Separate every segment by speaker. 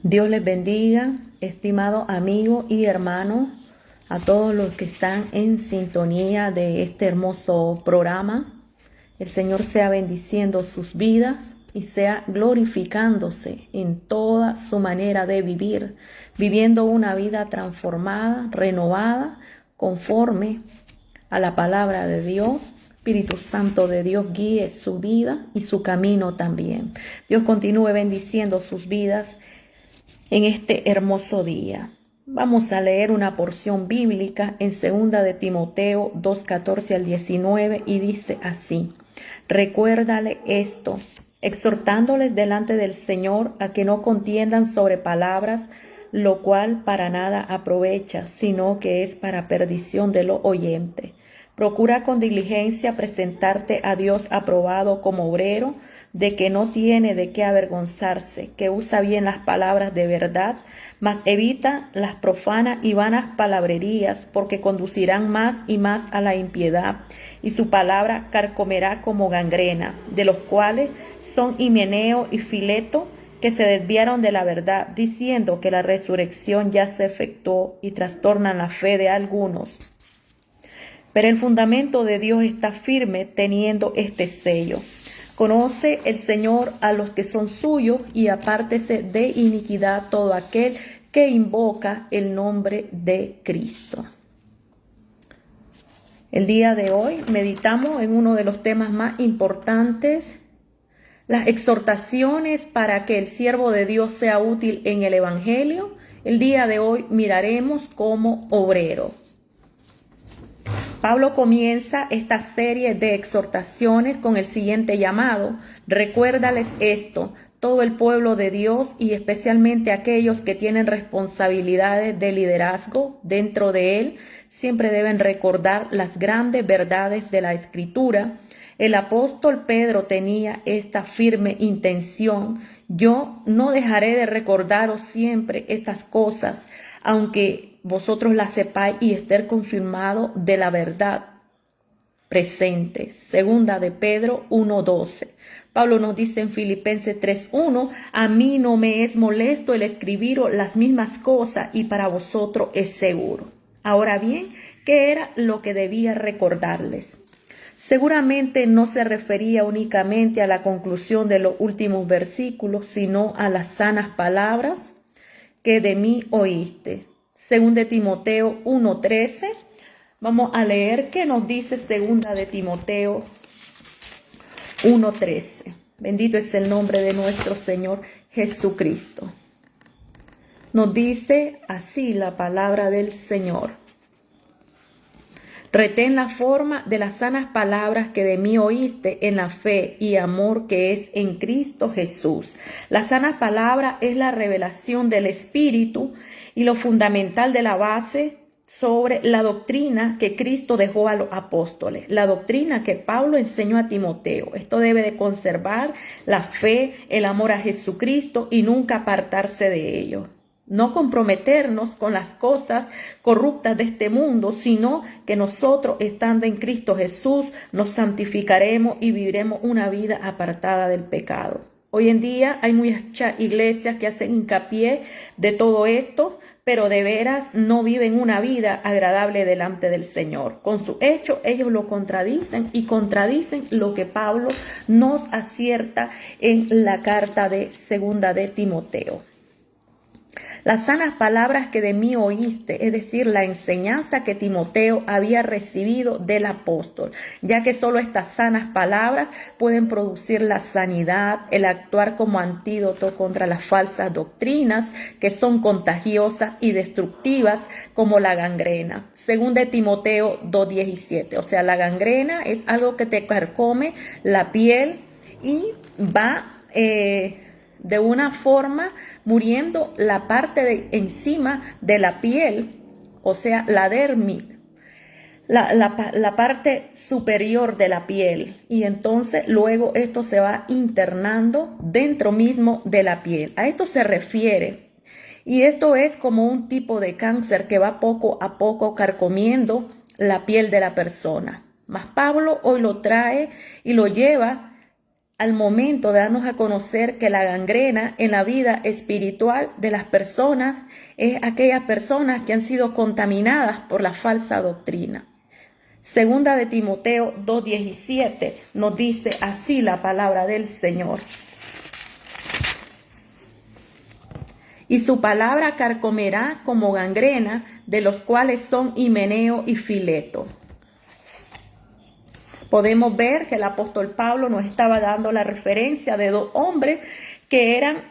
Speaker 1: Dios les bendiga, estimado amigo y hermano, a todos los que están en sintonía de este hermoso programa. El Señor sea bendiciendo sus vidas y sea glorificándose en toda su manera de vivir, viviendo una vida transformada, renovada, conforme a la palabra de Dios. Espíritu Santo de Dios guíe su vida y su camino también. Dios continúe bendiciendo sus vidas en este hermoso día. Vamos a leer una porción bíblica en 2 de Timoteo 2:14 al 19 y dice así: Recuérdale esto, exhortándoles delante del Señor a que no contiendan sobre palabras, lo cual para nada aprovecha, sino que es para perdición de los oyentes. Procura con diligencia presentarte a Dios aprobado como obrero, de que no tiene de qué avergonzarse, que usa bien las palabras de verdad, mas evita las profanas y vanas palabrerías, porque conducirán más y más a la impiedad, y su palabra carcomerá como gangrena, de los cuales son Himeneo y Fileto, que se desviaron de la verdad, diciendo que la resurrección ya se efectuó, y trastornan la fe de algunos. Pero el fundamento de Dios está firme, teniendo este sello: Conoce el Señor a los que son suyos, y apártese de iniquidad todo aquel que invoca el nombre de Cristo. El día de hoy meditamos en uno de los temas más importantes, las exhortaciones para que el siervo de Dios sea útil en el Evangelio. El día de hoy miraremos como obrero. Pablo comienza esta serie de exhortaciones con el siguiente llamado: recuérdales esto, todo el pueblo de Dios y especialmente aquellos que tienen responsabilidades de liderazgo dentro de él, siempre deben recordar las grandes verdades de la Escritura. El apóstol Pedro tenía esta firme intención: yo no dejaré de recordaros siempre estas cosas, aunque vosotros las sepáis y estéis confirmado de la verdad presente. Segunda de Pedro 1:12. Pablo nos dice en Filipenses 3:1: a mí no me es molesto el escribiros las mismas cosas, y para vosotros es seguro. Ahora bien, ¿qué era lo que debía recordarles? Seguramente no se refería únicamente a la conclusión de los últimos versículos, sino a las sanas palabras que de mí oíste. Según de Timoteo 1:13, vamos a leer qué nos dice segunda de Timoteo 1:13. Bendito es el nombre de nuestro Señor Jesucristo. Nos dice así la palabra del Señor: retén la forma de las sanas palabras que de mí oíste en la fe y amor que es en Cristo Jesús. La sana palabra es la revelación del Espíritu y lo fundamental de la base sobre la doctrina que Cristo dejó a los apóstoles, la doctrina que Pablo enseñó a Timoteo. Esto debe de conservar la fe, el amor a Jesucristo y nunca apartarse de ello. No comprometernos con las cosas corruptas de este mundo, sino que nosotros, estando en Cristo Jesús, nos santificaremos y viviremos una vida apartada del pecado. Hoy en día hay muchas iglesias que hacen hincapié de todo esto, pero de veras no viven una vida agradable delante del Señor. Con su hecho, ellos lo contradicen y contradicen lo que Pablo nos acierta en la carta de segunda de Timoteo. Las sanas palabras que de mí oíste, es decir, la enseñanza que Timoteo había recibido del apóstol, ya que solo estas sanas palabras pueden producir la sanidad, el actuar como antídoto contra las falsas doctrinas que son contagiosas y destructivas como la gangrena. Según de Timoteo 2:17, o sea, la gangrena es algo que te carcome la piel y va de una forma muriendo la parte de encima de la piel, o sea, la dermis, la parte superior de la piel, y entonces luego esto se va internando dentro mismo de la piel. A esto se refiere, y esto es como un tipo de cáncer que va poco a poco carcomiendo la piel de la persona. Mas Pablo hoy lo trae y lo lleva al momento de darnos a conocer que la gangrena en la vida espiritual de las personas es aquellas personas que han sido contaminadas por la falsa doctrina. Segunda de Timoteo 2:17 nos dice así la palabra del Señor. Y su palabra carcomerá como gangrena, de los cuales son Himeneo y Fileto. Podemos ver que el apóstol Pablo nos estaba dando la referencia de dos hombres que eran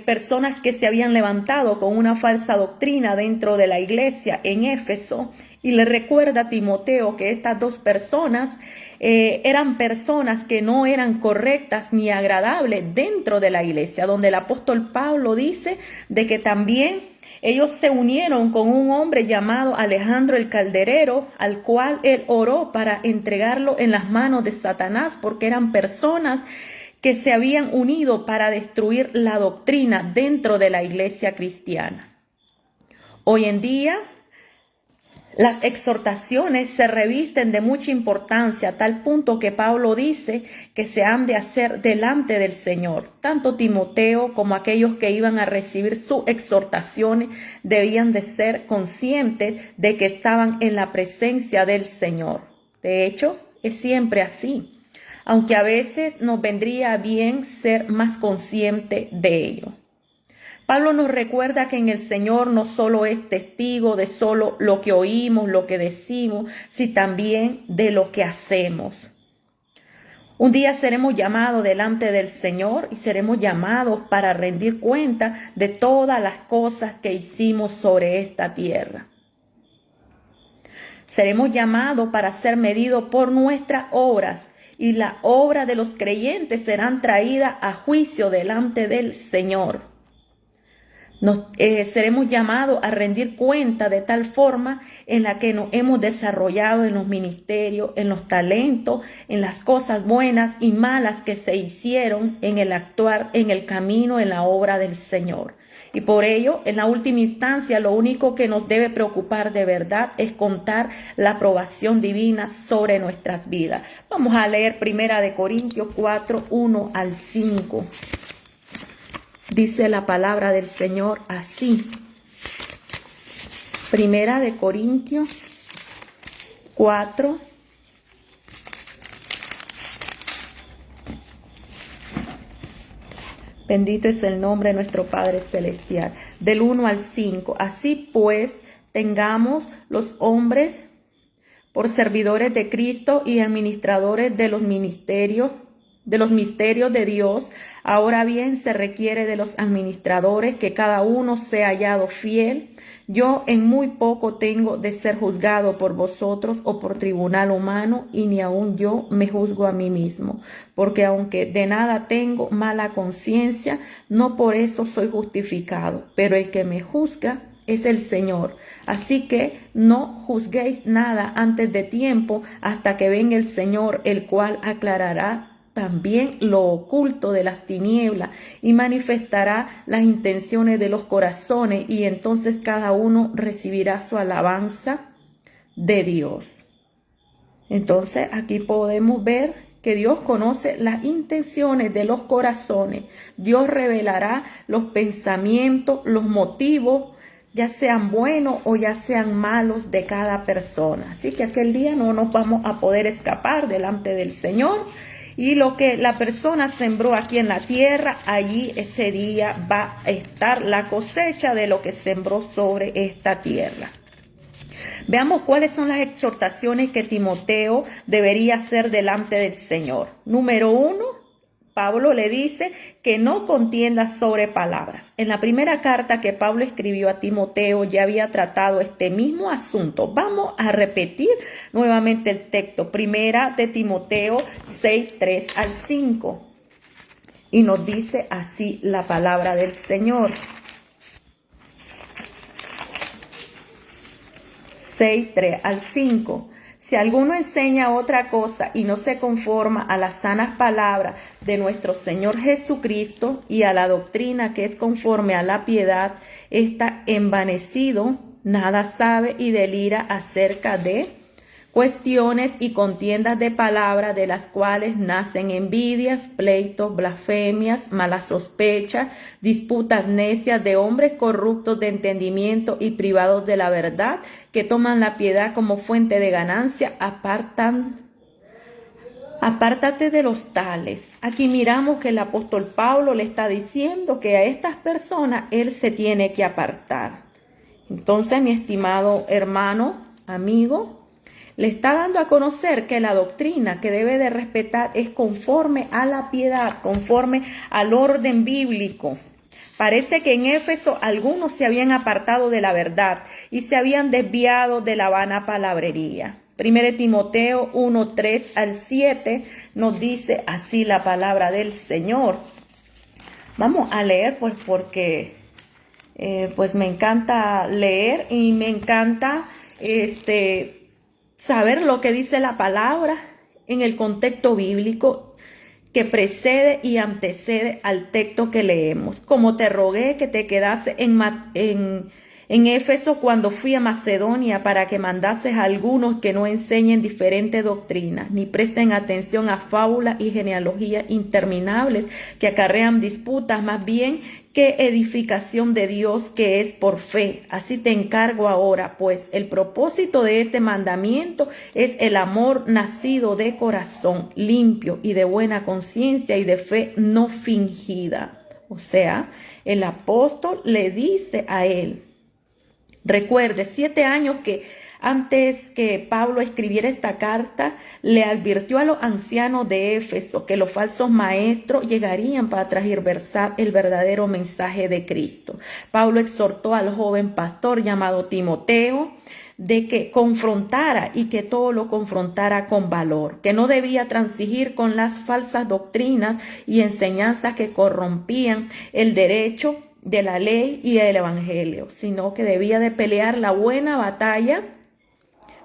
Speaker 1: personas que se habían levantado con una falsa doctrina dentro de la iglesia en Éfeso. Y le recuerda a Timoteo que estas dos personas eran personas que no eran correctas ni agradables dentro de la iglesia, donde el apóstol Pablo dice de que también ellos se unieron con un hombre llamado Alejandro el Calderero, al cual él oró para entregarlo en las manos de Satanás, porque eran personas que se habían unido para destruir la doctrina dentro de la iglesia cristiana. Hoy en día, las exhortaciones se revisten de mucha importancia, a tal punto que Pablo dice que se han de hacer delante del Señor. Tanto Timoteo como aquellos que iban a recibir sus exhortaciones debían de ser conscientes de que estaban en la presencia del Señor. De hecho, es siempre así, aunque a veces nos vendría bien ser más consciente de ello. Pablo nos recuerda que en el Señor no solo es testigo de solo lo que oímos, lo que decimos, sino también de lo que hacemos. Un día seremos llamados delante del Señor y seremos llamados para rendir cuenta de todas las cosas que hicimos sobre esta tierra. Seremos llamados para ser medidos por nuestras obras y la obra de los creyentes serán traídas a juicio delante del Señor. Seremos llamados a rendir cuenta de tal forma en la que nos hemos desarrollado en los ministerios, en los talentos, en las cosas buenas y malas que se hicieron en el actuar, en el camino, en la obra del Señor. Y por ello, en la última instancia, lo único que nos debe preocupar de verdad es contar la aprobación divina sobre nuestras vidas. Vamos a leer 1 Corintios 4, 1 al 5. Dice la palabra del Señor así. 1 Corintios 4. Bendito es el nombre de nuestro Padre Celestial. Del 1 al 5. Así pues, tengamos los hombres por servidores de Cristo y administradores de los misterios de Dios. Ahora bien, se requiere de los administradores que cada uno sea hallado fiel. Yo en muy poco tengo de ser juzgado por vosotros o por tribunal humano, y ni aun yo me juzgo a mí mismo, porque aunque de nada tengo mala conciencia, no por eso soy justificado, pero el que me juzga es el Señor. Así que no juzguéis nada antes de tiempo, hasta que venga el Señor, el cual aclarará también lo oculto de las tinieblas y manifestará las intenciones de los corazones, y entonces cada uno recibirá su alabanza de Dios. Entonces aquí podemos ver que Dios conoce las intenciones de los corazones. Dios revelará los pensamientos, los motivos, ya sean buenos o ya sean malos, de cada persona. Así que aquel día no nos vamos a poder escapar delante del Señor. Y lo que la persona sembró aquí en la tierra, allí ese día va a estar la cosecha de lo que sembró sobre esta tierra. Veamos cuáles son las exhortaciones que Timoteo debería hacer delante del Señor. Número 1. Pablo le dice que no contienda sobre palabras. En la primera carta que Pablo escribió a Timoteo ya había tratado este mismo asunto. Vamos a repetir nuevamente el texto. 1 de Timoteo 6, 3 al 5. Y nos dice así la palabra del Señor. 6, 3 al 5. Si alguno enseña otra cosa y no se conforma a las sanas palabras de nuestro Señor Jesucristo y a la doctrina que es conforme a la piedad, está envanecido, nada sabe y delira acerca de cuestiones y contiendas de palabras, de las cuales nacen envidias, pleitos, blasfemias, malas sospechas, disputas necias de hombres corruptos de entendimiento y privados de la verdad, que toman la piedad como fuente de ganancia. Apártate de los tales. Aquí miramos que el apóstol Pablo le está diciendo que a estas personas él se tiene que apartar. Entonces, mi estimado hermano, amigo, le está dando a conocer que la doctrina que debe de respetar es conforme a la piedad, conforme al orden bíblico. Parece que en Éfeso algunos se habían apartado de la verdad y se habían desviado de la vana palabrería. 1 Timoteo 1, 3 al 7 nos dice así la palabra del Señor. Vamos a leer pues porque pues me encanta leer y me encanta saber lo que dice la palabra en el contexto bíblico que precede y antecede al texto que leemos. Como te rogué que te quedase en Éfeso cuando fui a Macedonia, para que mandases a algunos que no enseñen diferentes doctrinas, ni presten atención a fábulas y genealogías interminables que acarrean disputas, más bien que edificación de Dios que es por fe. Así te encargo ahora, pues el propósito de este mandamiento es el amor nacido de corazón limpio y de buena conciencia y de fe no fingida. O sea, el apóstol le dice a él, recuerde, 7 años que antes que Pablo escribiera esta carta, le advirtió a los ancianos de Éfeso que los falsos maestros llegarían para transversar el verdadero mensaje de Cristo. Pablo exhortó al joven pastor llamado Timoteo de que confrontara y que todo lo confrontara con valor, que no debía transigir con las falsas doctrinas y enseñanzas que corrompían el derecho de la ley y del evangelio, sino que debía de pelear la buena batalla,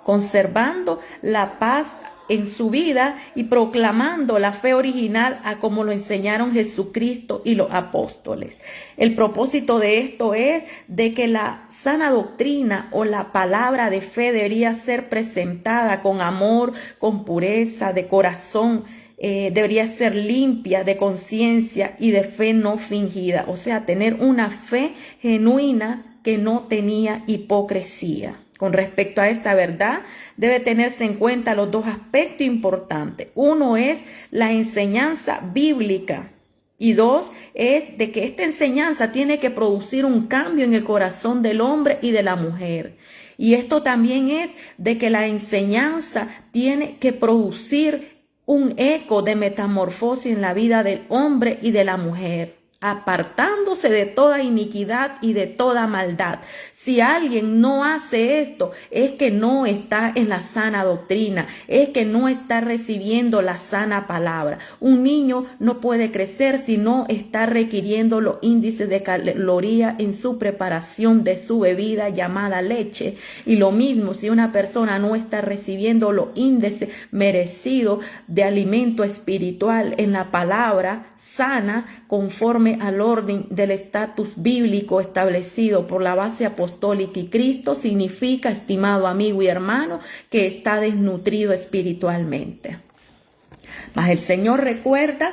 Speaker 1: conservando la paz en su vida y proclamando la fe original a como lo enseñaron Jesucristo y los apóstoles. El propósito de esto es de que la sana doctrina o la palabra de fe debería ser presentada con amor, con pureza de corazón, debería ser limpia de conciencia y de fe no fingida, o sea, tener una fe genuina que no tenía hipocresía. Con respecto a esa verdad, debe tenerse en cuenta los dos aspectos importantes. Uno es la enseñanza bíblica y dos es de que esta enseñanza tiene que producir un cambio en el corazón del hombre y de la mujer. Y esto también es de que la enseñanza tiene que producir un eco de metamorfosis en la vida del hombre y de la mujer, apartándose de toda iniquidad y de toda maldad. Si alguien no hace esto, es que no está en la sana doctrina, es que no está recibiendo la sana palabra. Un niño no puede crecer si no está requiriendo los índices de caloría en su preparación de su bebida llamada leche. Y lo mismo si una persona no está recibiendo los índices merecidos de alimento espiritual en la palabra sana, conforme al orden del estatus bíblico establecido por la base apostólica y Cristo, significa, estimado amigo y hermano, que está desnutrido espiritualmente. Mas el Señor recuerda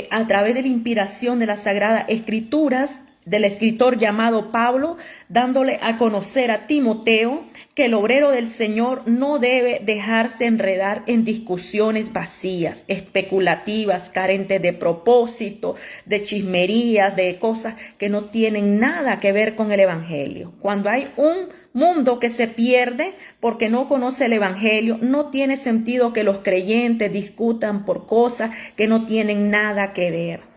Speaker 1: a través de la inspiración de las Sagradas Escrituras, del escritor llamado Pablo, dándole a conocer a Timoteo que el obrero del Señor no debe dejarse enredar en discusiones vacías, especulativas, carentes de propósito, de chismerías, de cosas que no tienen nada que ver con el evangelio. Cuando hay un mundo que se pierde porque no conoce el evangelio, no tiene sentido que los creyentes discutan por cosas que no tienen nada que ver.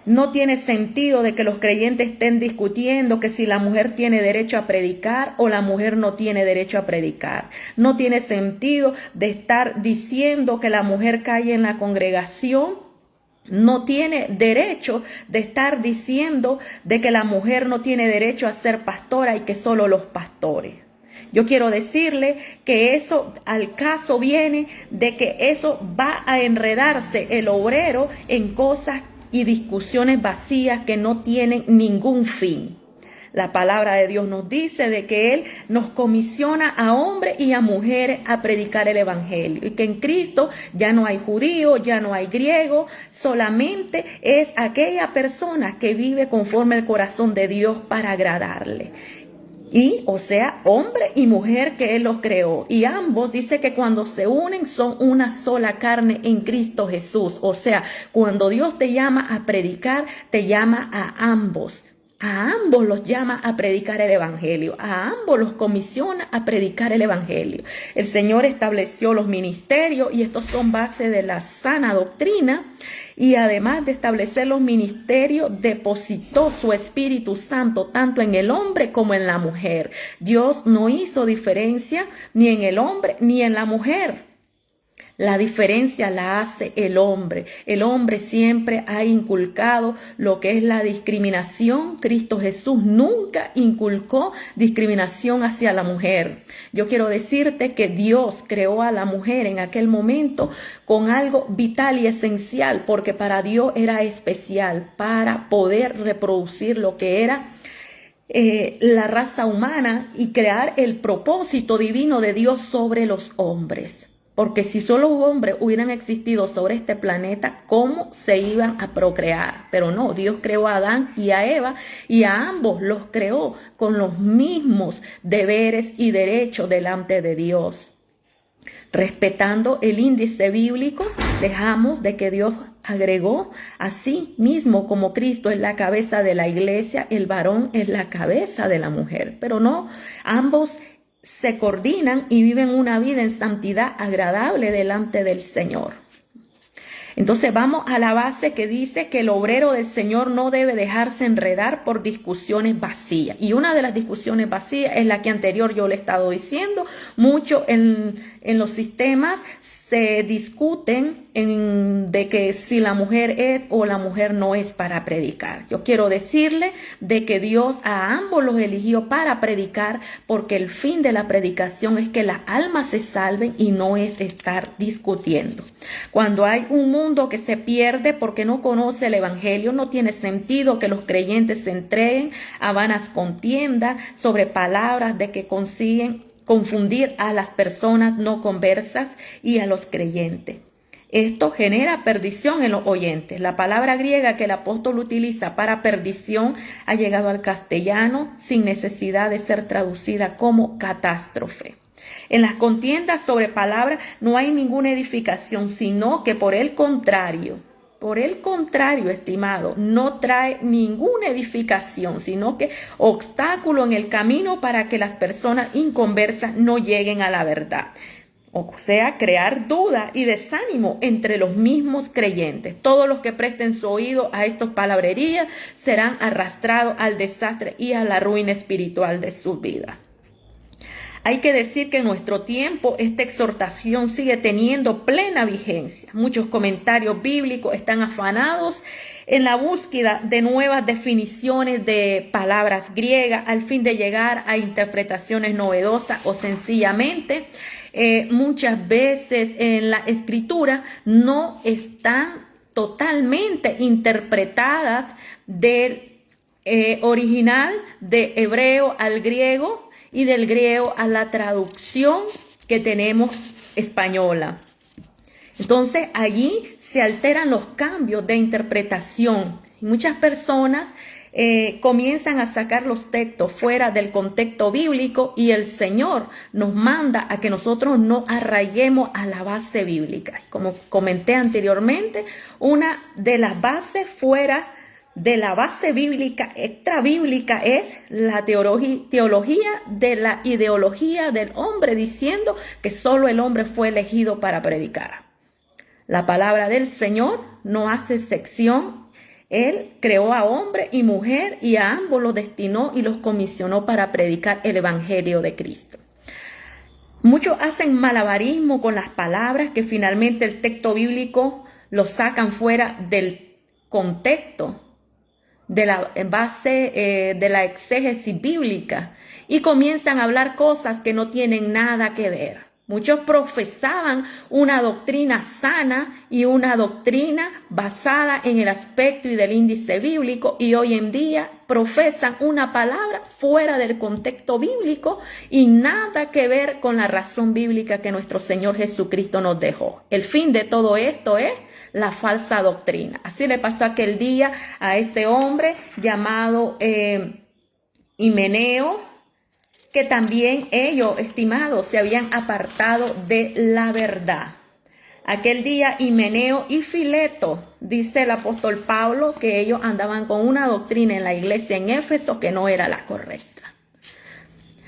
Speaker 1: No tiene sentido de que los creyentes estén discutiendo que si la mujer tiene derecho a predicar o la mujer no tiene derecho a predicar. No tiene sentido de estar diciendo que la mujer cae en la congregación. No tiene derecho de estar diciendo de que la mujer no tiene derecho a ser pastora y que solo los pastores. Yo quiero decirle que eso al caso viene de que eso va a enredarse el obrero en cosas y discusiones vacías que no tienen ningún fin. La palabra de Dios nos dice de que Él nos comisiona a hombres y a mujeres a predicar el evangelio, y que en Cristo ya no hay judío, ya no hay griego, solamente es aquella persona que vive conforme al corazón de Dios para agradarle. Y, o sea, hombre y mujer que Él los creó. Y ambos dice que cuando se unen son una sola carne en Cristo Jesús. O sea, cuando Dios te llama a predicar, te llama a ambos. A ambos los llama a predicar el evangelio. A ambos los comisiona a predicar el evangelio. El Señor estableció los ministerios y estos son base de la sana doctrina. Y además de establecer los ministerios, depositó su Espíritu Santo tanto en el hombre como en la mujer. Dios no hizo diferencia ni en el hombre ni en la mujer. La diferencia la hace el hombre. El hombre siempre ha inculcado lo que es la discriminación. Cristo Jesús nunca inculcó discriminación hacia la mujer. Yo quiero decirte que Dios creó a la mujer en aquel momento con algo vital y esencial, porque para Dios era especial para poder reproducir lo que era la raza humana y crear el propósito divino de Dios sobre los hombres. Porque si solo hombres hubieran existido sobre este planeta, ¿cómo se iban a procrear? Pero no, Dios creó a Adán y a Eva y a ambos los creó con los mismos deberes y derechos delante de Dios. Respetando el índice bíblico, dejamos de que Dios agregó así mismo como Cristo es la cabeza de la iglesia, el varón es la cabeza de la mujer. Pero no, ambos se coordinan y viven una vida en santidad agradable delante del Señor. Entonces vamos a la base que dice que el obrero del Señor no debe dejarse enredar por discusiones vacías. Y una de las discusiones vacías es la que anterior yo le he estado diciendo. Mucho en los sistemas se discuten de que si la mujer es o la mujer no es para predicar. Yo quiero decirle de que Dios a ambos los eligió para predicar, porque el fin de la predicación es que las almas se salven y no es estar discutiendo. Cuando hay un mundo que se pierde porque no conoce el evangelio, no tiene sentido que los creyentes se entreguen a vanas contiendas sobre palabras de que consiguen confundir a las personas no conversas y a los creyentes. Esto genera perdición en los oyentes. La palabra griega que el apóstol utiliza para perdición ha llegado al castellano sin necesidad de ser traducida como catástrofe. En las contiendas sobre palabras no hay ninguna edificación, sino que por el contrario, estimado, no trae ninguna edificación, sino que obstáculo en el camino para que las personas inconversas no lleguen a la verdad. O sea, crear duda y desánimo entre los mismos creyentes. Todos los que presten su oído a estas palabrerías serán arrastrados al desastre y a la ruina espiritual de su vida. Hay que decir que en nuestro tiempo esta exhortación sigue teniendo plena vigencia. Muchos comentarios bíblicos están afanados en la búsqueda de nuevas definiciones de palabras griegas al fin de llegar a interpretaciones novedosas o sencillamente muchas veces en la escritura no están totalmente interpretadas del original de hebreo al griego y del griego a la traducción que tenemos española. Entonces allí se alteran los cambios de interpretación. Muchas personas comienzan a sacar los textos fuera del contexto bíblico y el Señor nos manda a que nosotros no arraiguemos a la base bíblica. Como comenté anteriormente, una de las bases fuera de la base bíblica, extra bíblica, es la teología de la ideología del hombre, diciendo que solo el hombre fue elegido para predicar. La palabra del Señor no hace sección. Él creó a hombre y mujer y a ambos los destinó y los comisionó para predicar el evangelio de Cristo. Muchos hacen malabarismo con las palabras que finalmente el texto bíblico lo sacan fuera del contexto de la base de la exégesis bíblica y comienzan a hablar cosas que no tienen nada que ver. Muchos profesaban una doctrina sana y una doctrina basada en el aspecto y del índice bíblico, y hoy en día profesan una palabra fuera del contexto bíblico y nada que ver con la razón bíblica que nuestro Señor Jesucristo nos dejó. El fin de todo esto es la falsa doctrina. Así le pasó aquel día a este hombre llamado Himeneo, que también ellos, estimados, se habían apartado de la verdad. Aquel día Himeneo y Fileto, dice el apóstol Pablo, que ellos andaban con una doctrina en la iglesia en Éfeso que no era la correcta.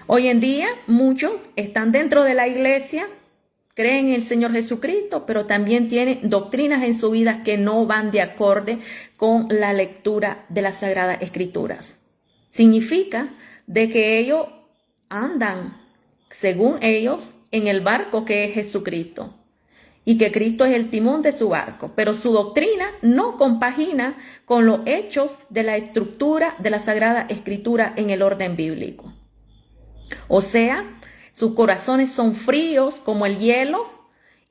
Speaker 1: Hoy en día muchos están dentro de la iglesia, creen en el Señor Jesucristo, pero también tienen doctrinas en su vida que no van de acorde con la lectura de las Sagradas Escrituras. Significa de que ellos andan, según ellos, en el barco que es Jesucristo y que Cristo es el timón de su barco, pero su doctrina no compagina con los hechos de la estructura de la Sagrada Escritura en el orden bíblico. O sea, sus corazones son fríos como el hielo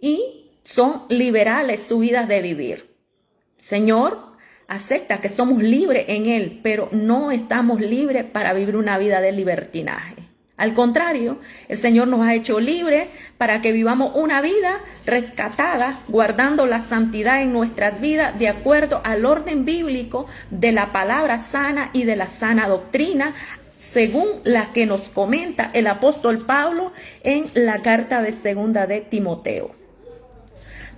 Speaker 1: y son liberales sus vidas de vivir. Señor acepta que somos libres en Él, pero no estamos libres para vivir una vida de libertinaje. Al contrario, el Señor nos ha hecho libres para que vivamos una vida rescatada, guardando la santidad en nuestras vidas de acuerdo al orden bíblico de la palabra sana y de la sana doctrina, según la que nos comenta el apóstol Pablo en la carta de segunda de Timoteo.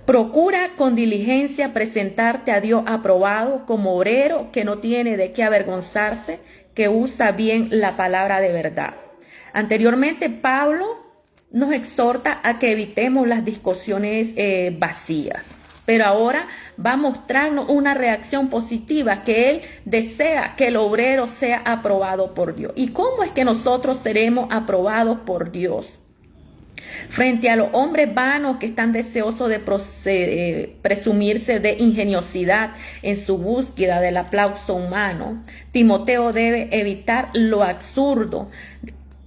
Speaker 1: Procura con diligencia presentarte a Dios aprobado como obrero que no tiene de qué avergonzarse, que usa bien la palabra de verdad. Anteriormente, Pablo nos exhorta a que evitemos las discusiones vacías, pero ahora va a mostrarnos una reacción positiva, que él desea que el obrero sea aprobado por Dios. ¿Y cómo es que nosotros seremos aprobados por Dios? Frente a los hombres vanos que están deseosos de presumirse de ingeniosidad en su búsqueda del aplauso humano, Timoteo debe evitar lo absurdo.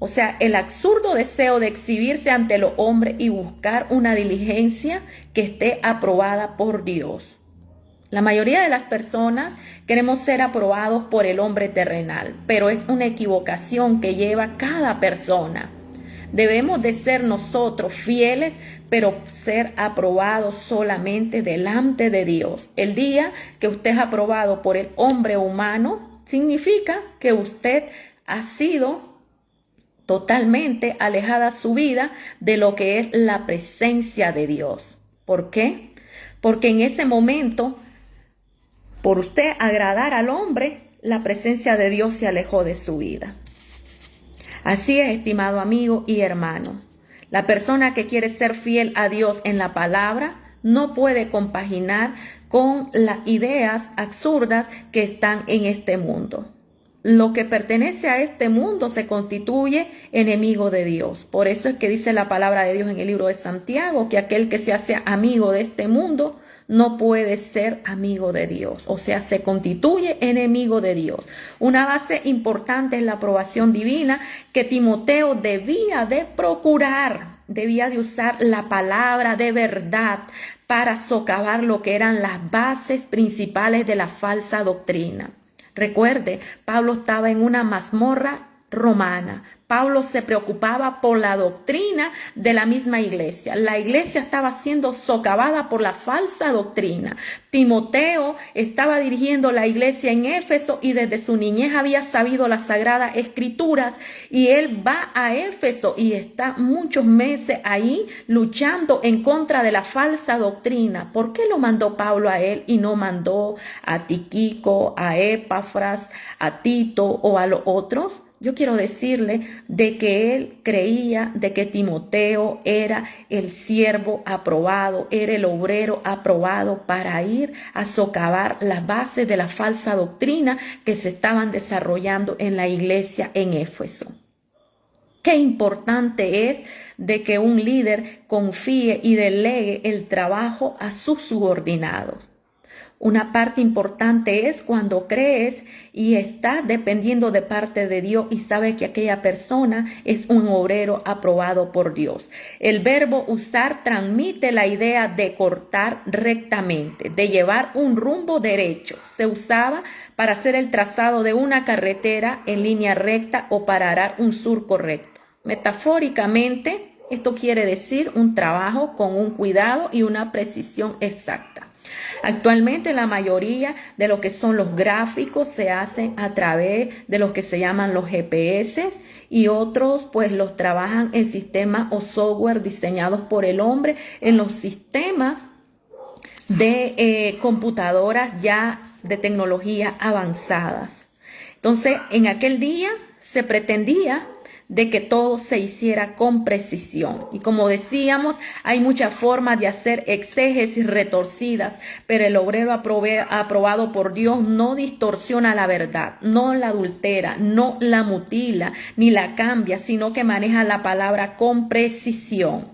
Speaker 1: O sea, el absurdo deseo de exhibirse ante los hombres y buscar una diligencia que esté aprobada por Dios. La mayoría de las personas queremos ser aprobados por el hombre terrenal, pero es una equivocación que lleva cada persona. Debemos de ser nosotros fieles, pero ser aprobados solamente delante de Dios. El día que usted es aprobado por el hombre humano, significa que usted ha sido totalmente alejada su vida de lo que es la presencia de Dios. ¿Por qué? Porque en ese momento, por usted agradar al hombre, la presencia de Dios se alejó de su vida. Así es, estimado amigo y hermano. La persona que quiere ser fiel a Dios en la palabra no puede compaginar con las ideas absurdas que están en este mundo. Lo que pertenece a este mundo se constituye enemigo de Dios. Por eso es que dice la palabra de Dios en el libro de Santiago, que aquel que se hace amigo de este mundo no puede ser amigo de Dios. O sea, se constituye enemigo de Dios. Una base importante es la aprobación divina que Timoteo debía de procurar. Debía de usar la palabra de verdad para socavar lo que eran las bases principales de la falsa doctrina. Recuerde, Pablo estaba en una mazmorra romana. Pablo se preocupaba por la doctrina de la misma iglesia. La iglesia estaba siendo socavada por la falsa doctrina. Timoteo estaba dirigiendo la iglesia en Éfeso y desde su niñez había sabido las Sagradas Escrituras, y él va a Éfeso y está muchos meses ahí luchando en contra de la falsa doctrina. ¿Por qué lo mandó Pablo a él y no mandó a Tíquico, a Epafras, a Tito o a los otros? Yo quiero decirle de que él creía de que Timoteo era el siervo aprobado, era el obrero aprobado para ir a socavar las bases de la falsa doctrina que se estaban desarrollando en la iglesia en Éfeso. Qué importante es de que un líder confíe y delegue el trabajo a sus subordinados. Una parte importante es cuando crees y estás dependiendo de parte de Dios y sabes que aquella persona es un obrero aprobado por Dios. El verbo usar transmite la idea de cortar rectamente, de llevar un rumbo derecho. Se usaba para hacer el trazado de una carretera en línea recta o para arar un surco recto. Metafóricamente, esto quiere decir un trabajo con un cuidado y una precisión exacta. Actualmente la mayoría de lo que son los gráficos se hacen a través de lo que se llaman los GPS y otros pues los trabajan en sistemas o software diseñados por el hombre en los sistemas de computadoras ya de tecnología avanzadas. Entonces, en aquel día se pretendía de que todo se hiciera con precisión. Y como decíamos, hay muchas formas de hacer exégesis retorcidas, pero el obrero aprobado por Dios no distorsiona la verdad, no la adultera, no la mutila, ni la cambia, sino que maneja la palabra con precisión.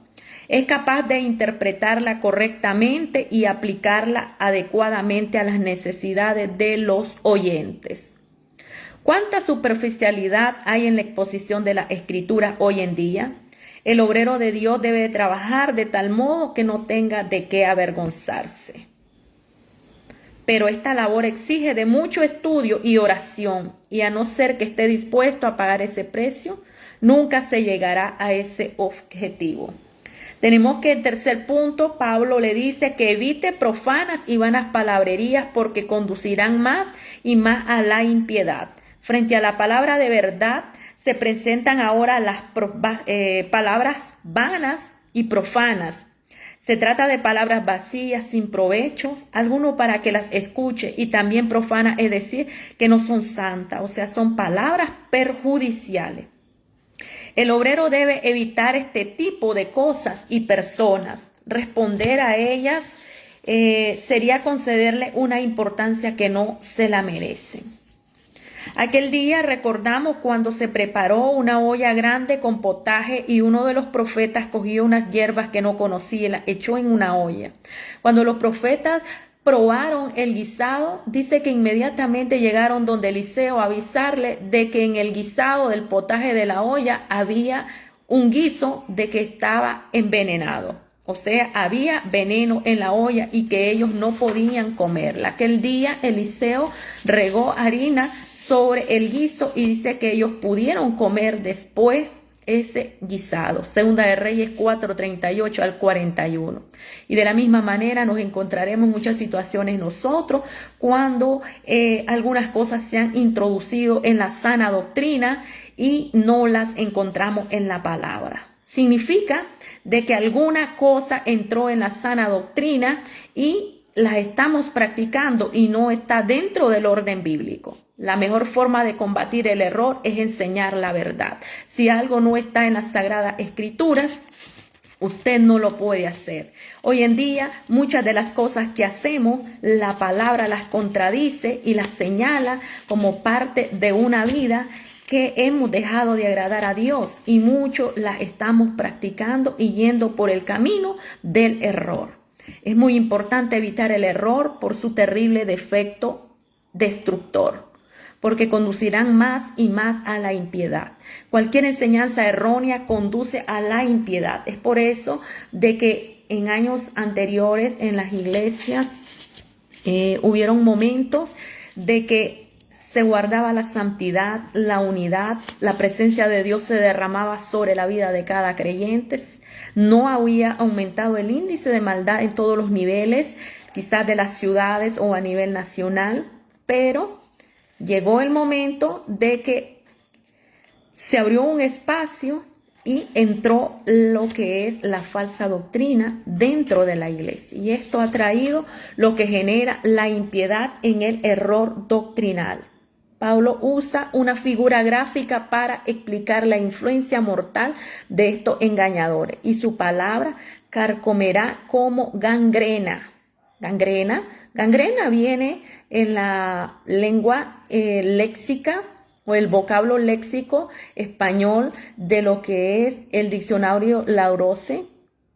Speaker 1: Es capaz de interpretarla correctamente y aplicarla adecuadamente a las necesidades de los oyentes. ¿Cuánta superficialidad hay en la exposición de la Escritura hoy en día? El obrero de Dios debe trabajar de tal modo que no tenga de qué avergonzarse. Pero esta labor exige de mucho estudio y oración, y a no ser que esté dispuesto a pagar ese precio, nunca se llegará a ese objetivo. Tenemos que el tercer punto, Pablo le dice que evite profanas y vanas palabrerías porque conducirán más y más a la impiedad. Frente a la palabra de verdad se presentan ahora las palabras vanas y profanas. Se trata de palabras vacías, sin provechos, alguno para que las escuche, y también profanas, es decir, que no son santas, o sea, son palabras perjudiciales. El obrero debe evitar este tipo de cosas y personas. Responder a ellas sería concederle una importancia que no se la merecen. Aquel día recordamos cuando se preparó una olla grande con potaje y uno de los profetas cogió unas hierbas que no conocía y las echó en una olla. Cuando los profetas probaron el guisado, dice que inmediatamente llegaron donde Eliseo a avisarle de que en el guisado del potaje de la olla había un guiso de que estaba envenenado. O sea, había veneno en la olla y que ellos no podían comerla. Aquel día Eliseo regó harina sobre el guiso y dice que ellos pudieron comer después ese guisado. Segunda de Reyes 4:38 al 41. Y de la misma manera nos encontraremos en muchas situaciones nosotros cuando algunas cosas se han introducido en la sana doctrina y no las encontramos en la palabra. Significa de que alguna cosa entró en la sana doctrina y las estamos practicando y no está dentro del orden bíblico. La mejor forma de combatir el error es enseñar la verdad. Si algo no está en las Sagradas Escrituras, usted no lo puede hacer. Hoy en día, muchas de las cosas que hacemos, la palabra las contradice y las señala como parte de una vida que hemos dejado de agradar a Dios y mucho las estamos practicando y yendo por el camino del error. Es muy importante evitar el error por su terrible defecto destructor, porque conducirán más y más a la impiedad. Cualquier enseñanza errónea conduce a la impiedad. Es por eso de que en años anteriores en las iglesias hubieron momentos de que se guardaba la santidad, la unidad, la presencia de Dios se derramaba sobre la vida de cada creyente. No había aumentado el índice de maldad en todos los niveles, quizás de las ciudades o a nivel nacional, pero llegó el momento de que se abrió un espacio y entró lo que es la falsa doctrina dentro de la iglesia. Y esto ha traído lo que genera la impiedad en el error doctrinal. Pablo usa una figura gráfica para explicar la influencia mortal de estos engañadores. Y su palabra carcomerá como gangrena. Gangrena viene en la lengua léxica o el vocablo léxico español de lo que es el diccionario Larousse.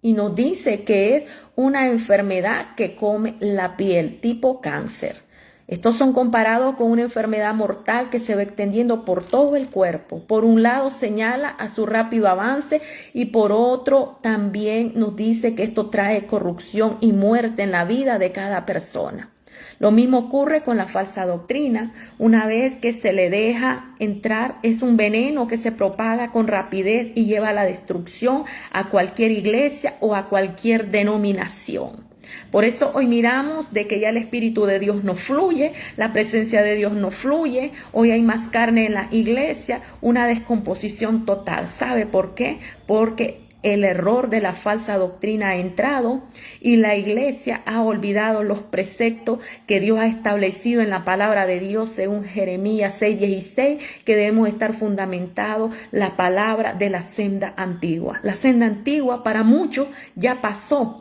Speaker 1: y nos dice que es una enfermedad que come la piel, tipo cáncer. Estos son comparados con una enfermedad mortal que se va extendiendo por todo el cuerpo. Por un lado señala a su rápido avance y por otro también nos dice que esto trae corrupción y muerte en la vida de cada persona. Lo mismo ocurre con la falsa doctrina. Una vez que se le deja entrar, es un veneno que se propaga con rapidez y lleva a la destrucción a cualquier iglesia o a cualquier denominación. Por eso hoy miramos de que ya el Espíritu de Dios no fluye, la presencia de Dios no fluye, hoy hay más carne en la iglesia, una descomposición total. ¿Sabe por qué? Porque el error de la falsa doctrina ha entrado y la iglesia ha olvidado los preceptos que Dios ha establecido en la palabra de Dios según Jeremías 6:16, que debemos estar fundamentados la palabra de la senda antigua. La senda antigua para muchos ya pasó,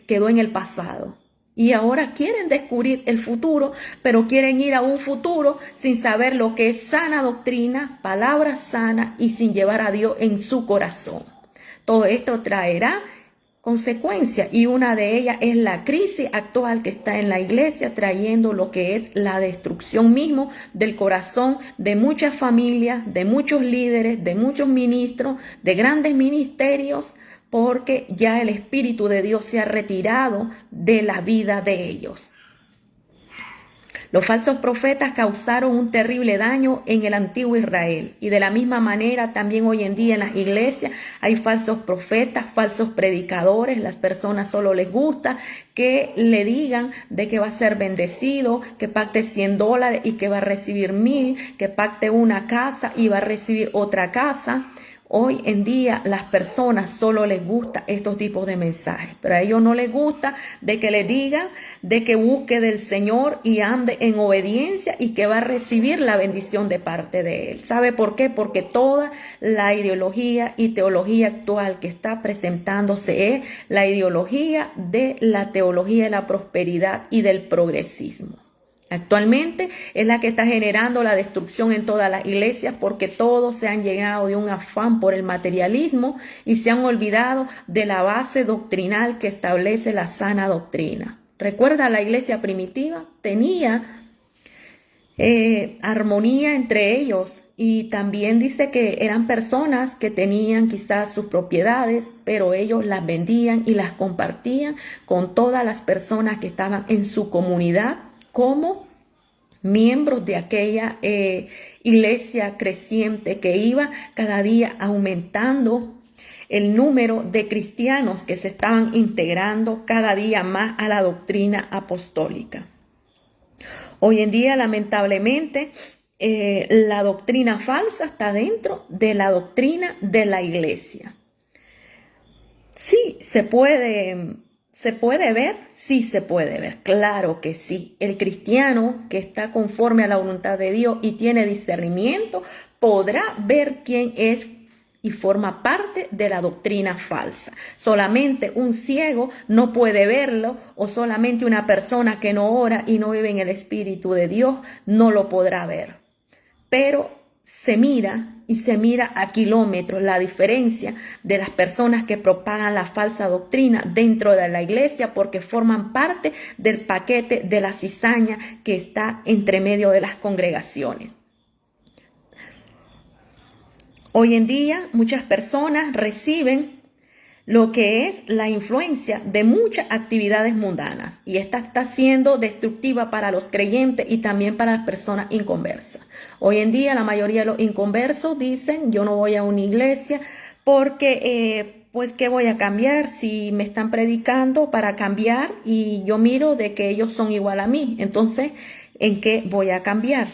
Speaker 1: quedó en el pasado. Y ahora quieren descubrir el futuro, pero quieren ir a un futuro sin saber lo que es sana doctrina, palabra sana y sin llevar a Dios en su corazón. Todo esto traerá consecuencias y una de ellas es la crisis actual que está en la iglesia, trayendo lo que es la destrucción mismo del corazón de muchas familias, de muchos líderes, de muchos ministros, de grandes ministerios, porque ya el Espíritu de Dios se ha retirado de la vida de ellos. Los falsos profetas causaron un terrible daño en el antiguo Israel y de la misma manera también hoy en día en las iglesias hay falsos profetas, falsos predicadores. Las personas solo les gusta que le digan de que va a ser bendecido, que pacte $100 y que va a recibir 1,000, que pacte una casa y va a recibir otra casa. Hoy en día las personas solo les gusta estos tipos de mensajes, pero a ellos no les gusta de que le digan de que busque del Señor y ande en obediencia y que va a recibir la bendición de parte de Él. ¿Sabe por qué? Porque toda la ideología y teología actual que está presentándose es la ideología de la teología de la prosperidad y del progresismo. Actualmente es la que está generando la destrucción en todas las iglesias porque todos se han llenado de un afán por el materialismo y se han olvidado de la base doctrinal que establece la sana doctrina. Recuerda, la iglesia primitiva tenía armonía entre ellos y también dice que eran personas que tenían quizás sus propiedades, pero ellos las vendían y las compartían con todas las personas que estaban en su comunidad, como miembros de aquella iglesia creciente que iba cada día aumentando el número de cristianos que se estaban integrando cada día más a la doctrina apostólica. Hoy en día, lamentablemente, la doctrina falsa está dentro de la doctrina de la iglesia. Sí, ¿se puede ver? Sí se puede ver, claro que sí. El cristiano que está conforme a la voluntad de Dios y tiene discernimiento podrá ver quién es y forma parte de la doctrina falsa. Solamente un ciego no puede verlo, o solamente una persona que no ora y no vive en el Espíritu de Dios no lo podrá ver. Pero se mira a kilómetros la diferencia de las personas que propagan la falsa doctrina dentro de la iglesia porque forman parte del paquete de la cizaña que está entre medio de las congregaciones. Hoy en día muchas personas reciben lo que es la influencia de muchas actividades mundanas y esta está siendo destructiva para los creyentes y también para las personas inconversas. Hoy en día la mayoría de los inconversos dicen: yo no voy a una iglesia porque pues ¿qué voy a cambiar si me están predicando para cambiar y yo miro de que ellos son igual a mí? Entonces, ¿en qué voy a cambiar?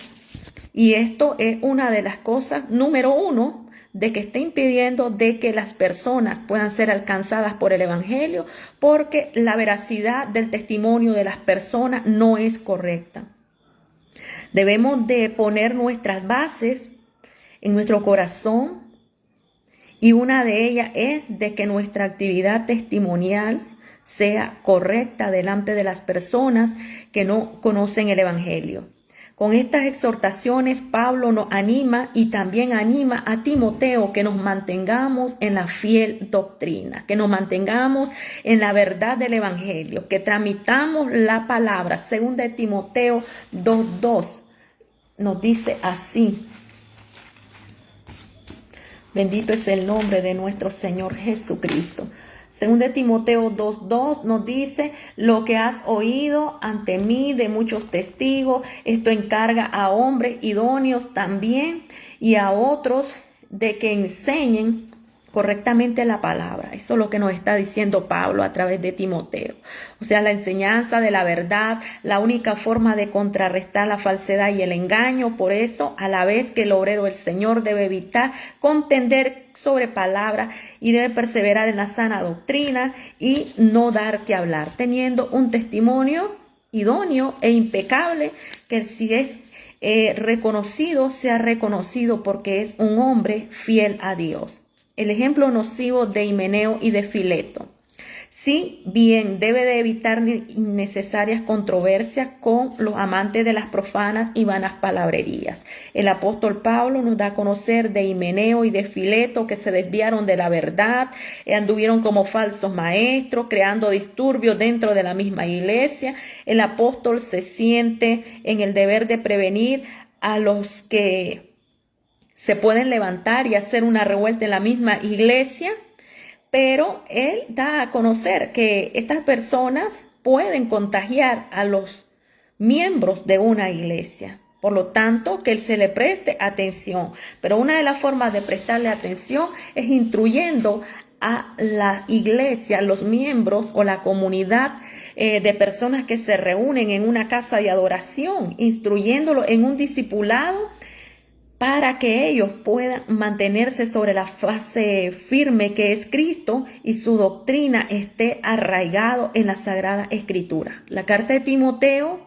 Speaker 1: Y esto es una de las cosas número uno de que está impidiendo de que las personas puedan ser alcanzadas por el evangelio, porque la veracidad del testimonio de las personas no es correcta. Debemos de poner nuestras bases en nuestro corazón y una de ellas es de que nuestra actividad testimonial sea correcta delante de las personas que no conocen el evangelio. Con estas exhortaciones, Pablo nos anima y también anima a Timoteo que nos mantengamos en la fiel doctrina, que nos mantengamos en la verdad del Evangelio, que tramitamos la palabra. Según de Timoteo 2:2 nos dice así. Bendito es el nombre de nuestro Señor Jesucristo. Según de Timoteo 2:2 nos dice: lo que has oído ante mí de muchos testigos, esto encarga a hombres idóneos también y a otros de que enseñen correctamente la palabra. Eso es lo que nos está diciendo Pablo a través de Timoteo. O sea, la enseñanza de la verdad, la única forma de contrarrestar la falsedad y el engaño. Por eso, a la vez que el obrero del Señor debe evitar contender sobre palabra y debe perseverar en la sana doctrina y no dar que hablar, teniendo un testimonio idóneo e impecable, que si es reconocido, sea reconocido porque es un hombre fiel a Dios. El ejemplo nocivo de Himeneo y de Fileto. Sí, bien, debe de evitar innecesarias controversias con los amantes de las profanas y vanas palabrerías. El apóstol Pablo nos da a conocer de Himeneo y de Fileto que se desviaron de la verdad, anduvieron como falsos maestros, creando disturbios dentro de la misma iglesia. El apóstol se siente en el deber de prevenir a los que se pueden levantar y hacer una revuelta en la misma iglesia, pero él da a conocer que estas personas pueden contagiar a los miembros de una iglesia. Por lo tanto, que él se le preste atención. Pero una de las formas de prestarle atención es instruyendo a la iglesia, los miembros o la comunidad de personas que se reúnen en una casa de adoración, instruyéndolo en un discipulado para que ellos puedan mantenerse sobre la base firme que es Cristo y su doctrina esté arraigado en la Sagrada Escritura. La carta de Timoteo,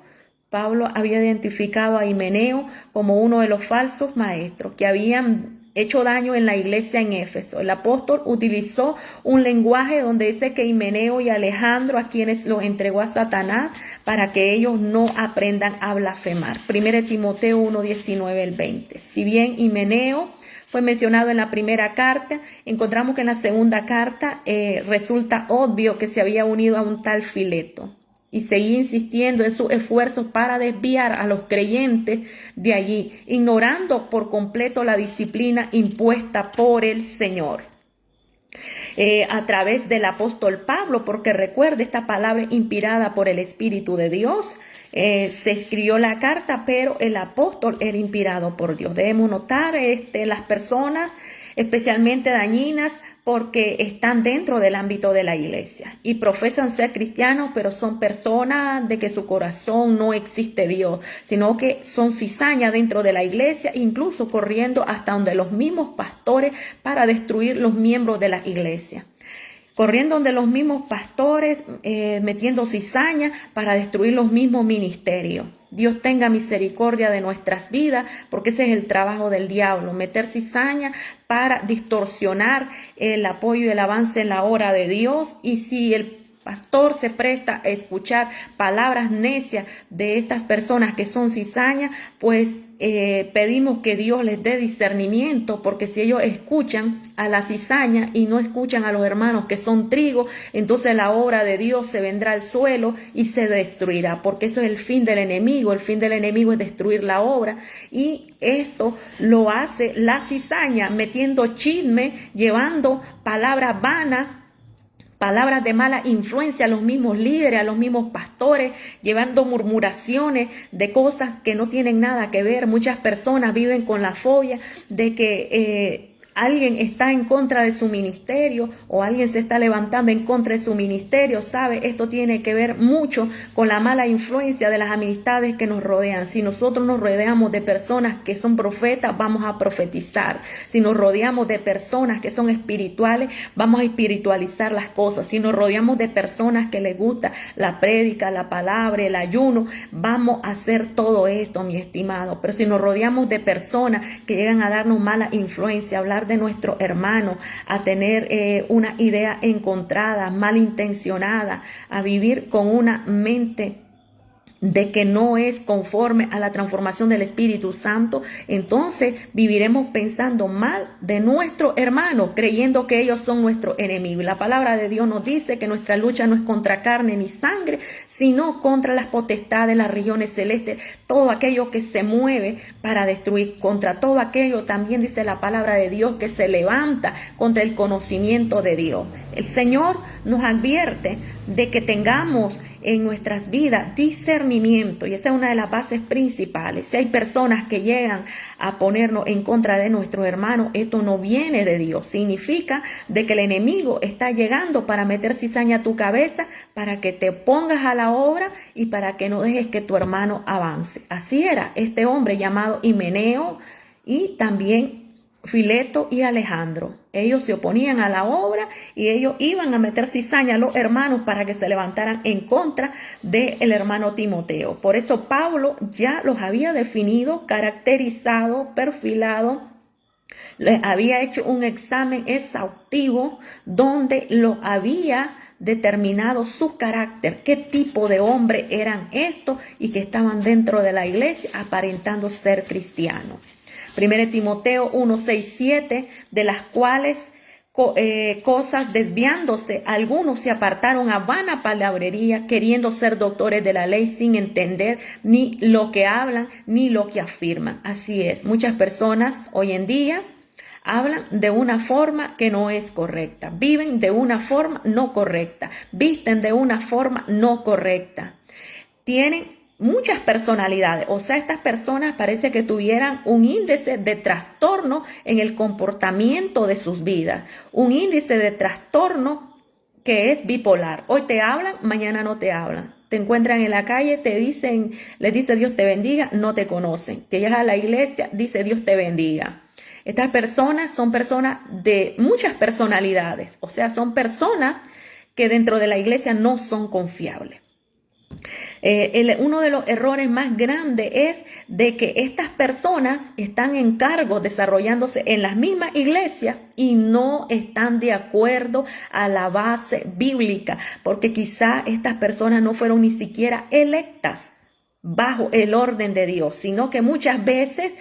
Speaker 1: Pablo había identificado a Himeneo como uno de los falsos maestros que habían hecho daño en la iglesia en Éfeso. El apóstol utilizó un lenguaje donde dice que Himeneo y Alejandro, a quienes los entregó a Satanás para que ellos no aprendan a blasfemar. 1 Timoteo 1:19-20. Si bien Himeneo fue mencionado en la primera carta, encontramos que en la segunda carta resulta obvio que se había unido a un tal Fileto y seguía insistiendo en sus esfuerzos para desviar a los creyentes de allí, ignorando por completo la disciplina impuesta por el Señor a través del apóstol Pablo, porque recuerde, esta palabra inspirada por el Espíritu de Dios, se escribió la carta, pero el apóstol era inspirado por Dios. Debemos notar las personas especialmente dañinas porque están dentro del ámbito de la iglesia y profesan ser cristianos, pero son personas de que su corazón no existe Dios, sino que son cizaña dentro de la iglesia, incluso corriendo hasta donde los mismos pastores para destruir los miembros de la iglesia. Corriendo donde los mismos pastores, metiendo cizaña para destruir los mismos ministerios. Dios tenga misericordia de nuestras vidas, porque ese es el trabajo del diablo, meter cizaña para distorsionar el apoyo y el avance en la obra de Dios. Y si el pastor se presta a escuchar palabras necias de estas personas que son cizaña, pues pedimos que Dios les dé discernimiento, porque si ellos escuchan a la cizaña y no escuchan a los hermanos que son trigo, entonces la obra de Dios se vendrá al suelo y se destruirá, porque eso es el fin del enemigo. El fin del enemigo es destruir la obra, y esto lo hace la cizaña metiendo chisme, llevando palabras vanas, palabras de mala influencia a los mismos líderes, a los mismos pastores, llevando murmuraciones de cosas que no tienen nada que ver. Muchas personas viven con la fobia de que alguien está en contra de su ministerio o alguien se está levantando en contra de su ministerio. ¿Sabe? Esto tiene que ver mucho con la mala influencia de las amistades que nos rodean. Si nosotros nos rodeamos de personas que son profetas, vamos a profetizar. Si nos rodeamos de personas que son espirituales, vamos a espiritualizar las cosas. Si nos rodeamos de personas que les gusta la prédica, la palabra, el ayuno, vamos a hacer todo esto, mi estimado. Pero si nos rodeamos de personas que llegan a darnos mala influencia, a hablar de nuestro hermano, a tener una idea encontrada, malintencionada, a vivir con una mente de que no es conforme a la transformación del Espíritu Santo, entonces viviremos pensando mal de nuestros hermanos, creyendo que ellos son nuestros enemigos. La palabra de Dios nos dice que nuestra lucha no es contra carne ni sangre, sino contra las potestades, las regiones celestes, todo aquello que se mueve para destruir, contra todo aquello, también dice la palabra de Dios, que se levanta contra el conocimiento de Dios. El Señor nos advierte de que tengamos en nuestras vidas discernimiento, y esa es una de las bases principales. Si hay personas que llegan a ponernos en contra de nuestros hermanos, esto no viene de Dios. Significa de que el enemigo está llegando para meter cizaña a tu cabeza, para que te pongas a la obra y para que no dejes que tu hermano avance. Así era este hombre llamado Himeneo y también Fileto y Alejandro. Ellos se oponían a la obra y ellos iban a meter cizaña a los hermanos para que se levantaran en contra del hermano Timoteo. Por eso Pablo ya los había definido, caracterizado, perfilado. Les había hecho un examen exhaustivo donde lo había determinado su carácter, qué tipo de hombre eran estos y que estaban dentro de la iglesia aparentando ser cristianos. 1 Timoteo 1, 6, 7, de las cuales cosas desviándose, algunos se apartaron a vana palabrería, queriendo ser doctores de la ley sin entender ni lo que hablan ni lo que afirman. Así es, muchas personas hoy en día hablan de una forma que no es correcta, viven de una forma no correcta, visten de una forma no correcta, tienen muchas personalidades, o sea, estas personas parece que tuvieran un índice de trastorno en el comportamiento de sus vidas, un índice de trastorno que es bipolar. Hoy te hablan, mañana no te hablan. Te encuentran en la calle, te dicen, les dice Dios te bendiga, no te conocen. Te llegas a la iglesia, dice Dios te bendiga. Estas personas son personas de muchas personalidades, o sea, son personas que dentro de la iglesia no son confiables. Uno de los errores más grandes es de que estas personas están en cargo desarrollándose en las mismas iglesias y no están de acuerdo a la base bíblica, porque quizá estas personas no fueron ni siquiera electas bajo el orden de Dios, sino que muchas veces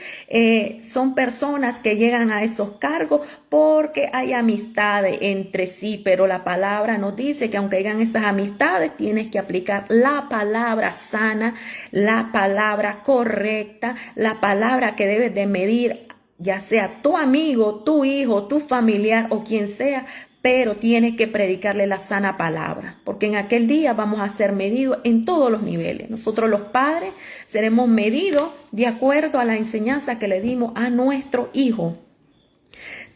Speaker 1: son personas que llegan a esos cargos porque hay amistades entre sí, pero la palabra nos dice que aunque hayan esas amistades, tienes que aplicar la palabra sana, la palabra correcta, la palabra que debes de medir, ya sea tu amigo, tu hijo, tu familiar o quien sea, pero tienes que predicarle la sana palabra, porque en aquel día vamos a ser medidos en todos los niveles. Nosotros los padres seremos medidos de acuerdo a la enseñanza que le dimos a nuestro hijo.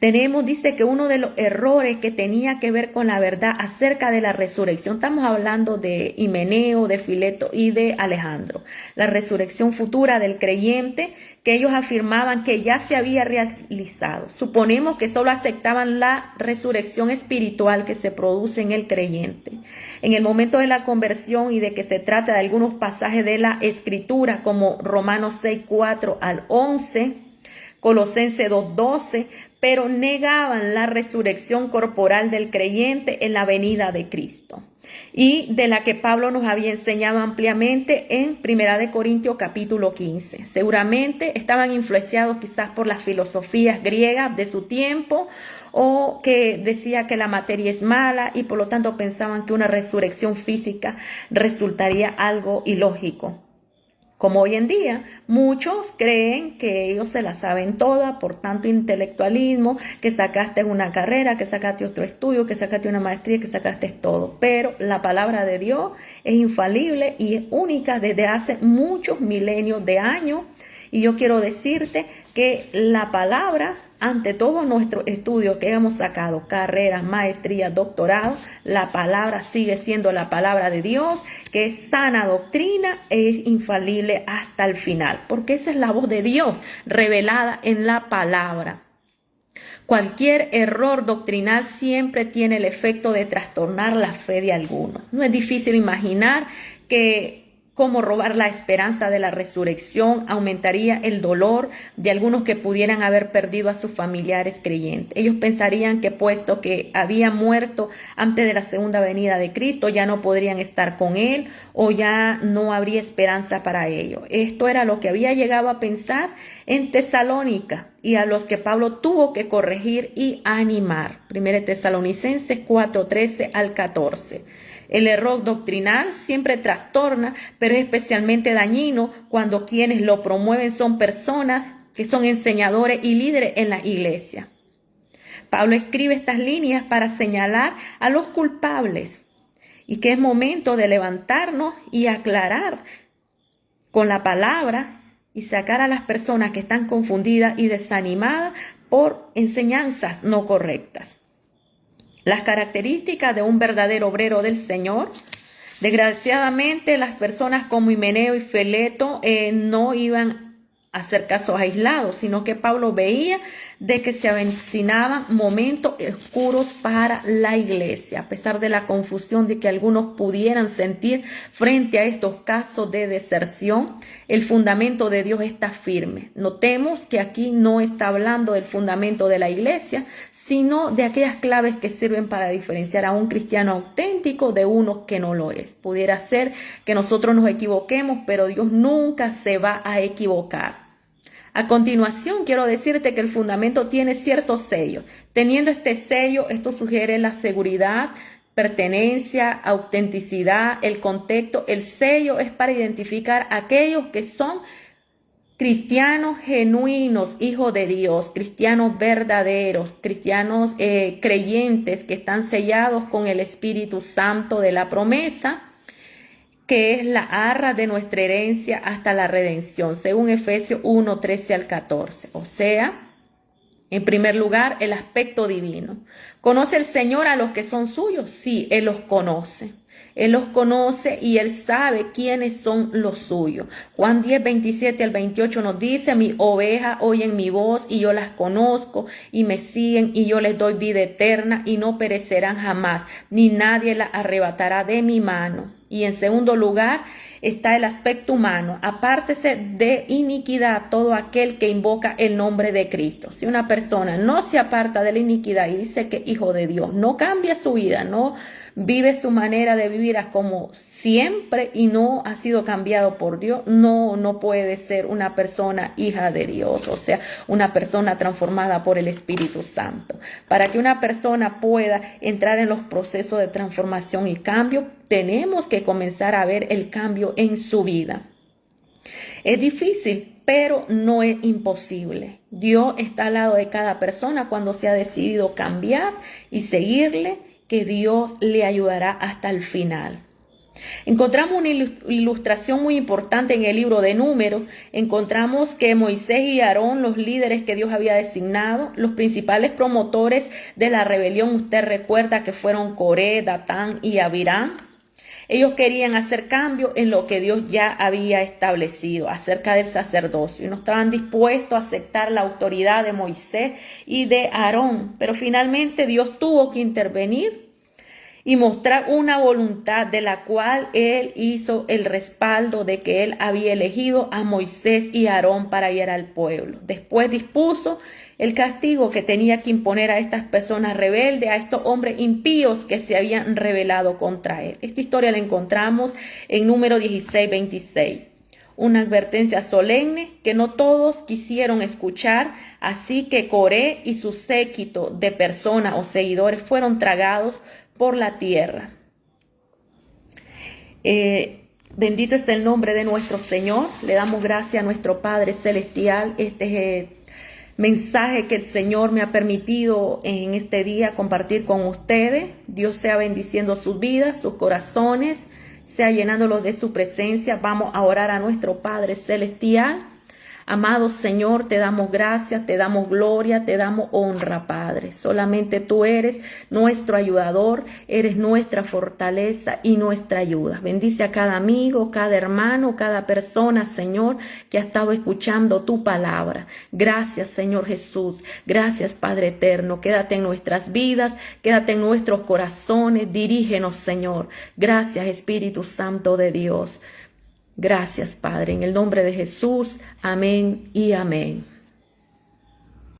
Speaker 1: Dice que uno de los errores que tenía que ver con la verdad acerca de la resurrección, estamos hablando de Himeneo, de Fileto y de Alejandro, la resurrección futura del creyente, que ellos afirmaban que ya se había realizado. Suponemos que solo aceptaban la resurrección espiritual que se produce en el creyente. En el momento de la conversión y de que se trata de algunos pasajes de la Escritura, como Romanos 6, 4 al 11, Colosenses 2:12, pero negaban la resurrección corporal del creyente en la venida de Cristo, y de la que Pablo nos había enseñado ampliamente en 1 Corintios capítulo 15. Seguramente estaban influenciados quizás por las filosofías griegas de su tiempo, o que decía que la materia es mala y por lo tanto pensaban que una resurrección física resultaría algo ilógico. Como hoy en día, muchos creen que ellos se la saben toda por tanto intelectualismo, que sacaste una carrera, que sacaste otro estudio, que sacaste una maestría, que sacaste todo. Pero la palabra de Dios es infalible y es única desde hace muchos milenios de años. Y yo quiero decirte que la palabra, ante todo nuestro estudio que hemos sacado, carreras, maestrías, doctorados, la palabra sigue siendo la palabra de Dios, que es sana doctrina, es infalible hasta el final, porque esa es la voz de Dios revelada en la palabra. Cualquier error doctrinal siempre tiene el efecto de trastornar la fe de algunos. No es difícil imaginar que como robar la esperanza de la resurrección, aumentaría el dolor de algunos que pudieran haber perdido a sus familiares creyentes. Ellos pensarían que puesto que había muerto antes de la segunda venida de Cristo, ya no podrían estar con Él o ya no habría esperanza para ellos. Esto era lo que había llegado a pensar en Tesalónica y a los que Pablo tuvo que corregir y animar. 1 Tesalonicenses 4:13 al 14. El error doctrinal siempre trastorna, pero es especialmente dañino cuando quienes lo promueven son personas que son enseñadores y líderes en la iglesia. Pablo escribe estas líneas para señalar a los culpables y que es momento de levantarnos y aclarar con la palabra y sacar a las personas que están confundidas y desanimadas por enseñanzas no correctas. Las características de un verdadero obrero del Señor. Desgraciadamente, las personas como Himeneo y Fileto no iban a hacer casos aislados, sino que Pablo veía de que se avecinaban momentos oscuros para la iglesia, a pesar de la confusión de que algunos pudieran sentir frente a estos casos de deserción. El fundamento de Dios está firme. Notemos que aquí no está hablando del fundamento de la iglesia, sino de aquellas claves que sirven para diferenciar a un cristiano auténtico de uno que no lo es. Pudiera ser que nosotros nos equivoquemos, pero Dios nunca se va a equivocar. A continuación, quiero decirte que el fundamento tiene ciertos sellos. Teniendo este sello, esto sugiere la seguridad, pertenencia, autenticidad, el contexto. El sello es para identificar a aquellos que son cristianos genuinos, hijos de Dios, cristianos verdaderos, cristianos creyentes que están sellados con el Espíritu Santo de la promesa, que es la arra de nuestra herencia hasta la redención, según Efesios 1:13 al 14. O sea, en primer lugar, el aspecto divino. ¿Conoce el Señor a los que son suyos? Sí, Él los conoce. Él los conoce y Él sabe quiénes son los suyos. Juan 10:27 al 28 nos dice: mis ovejas oyen mi voz y yo las conozco y me siguen y yo les doy vida eterna y no perecerán jamás, ni nadie las arrebatará de mi mano. Y en segundo lugar está el aspecto humano. Apártese de iniquidad todo aquel que invoca el nombre de Cristo. Si una persona no se aparta de la iniquidad y dice que es hijo de Dios, no cambia su vida, no vive su manera de vivir como siempre y no ha sido cambiado por Dios, no puede ser una persona hija de Dios, o sea, una persona transformada por el Espíritu Santo. Para que una persona pueda entrar en los procesos de transformación y cambio, tenemos que comenzar a ver el cambio en su vida. Es difícil, pero no es imposible. Dios está al lado de cada persona cuando se ha decidido cambiar y seguirle, que Dios le ayudará hasta el final. Encontramos una ilustración muy importante en el libro de Números. Encontramos que Moisés y Aarón, los líderes que Dios había designado, los principales promotores de la rebelión, usted recuerda que fueron Coré, Datán y Abiram. Ellos querían hacer cambio en lo que Dios ya había establecido acerca del sacerdocio y no estaban dispuestos a aceptar la autoridad de Moisés y de Aarón. Pero finalmente Dios tuvo que intervenir y mostrar una voluntad de la cual Él hizo el respaldo de que Él había elegido a Moisés y Aarón para guiar al pueblo. Después dispuso el castigo que tenía que imponer a estas personas rebeldes, a estos hombres impíos que se habían rebelado contra Él. Esta historia la encontramos en Número 16:26. Una advertencia solemne que no todos quisieron escuchar, así que Coré y su séquito de personas o seguidores fueron tragados por la tierra. Bendito es el nombre de nuestro Señor. Le damos gracias a nuestro Padre Celestial. Este es mensaje que el Señor me ha permitido en este día compartir con ustedes. Dios sea bendiciendo sus vidas, sus corazones, sea llenándolos de su presencia. Vamos a orar a nuestro Padre Celestial. Amado Señor, te damos gracias, te damos gloria, te damos honra, Padre. Solamente tú eres nuestro ayudador, eres nuestra fortaleza y nuestra ayuda. Bendice a cada amigo, cada hermano, cada persona, Señor, que ha estado escuchando tu palabra. Gracias, Señor Jesús. Gracias, Padre eterno. Quédate en nuestras vidas, quédate en nuestros corazones. Dirígenos, Señor. Gracias, Espíritu Santo de Dios. Gracias, Padre, en el nombre de Jesús. Amén y amén.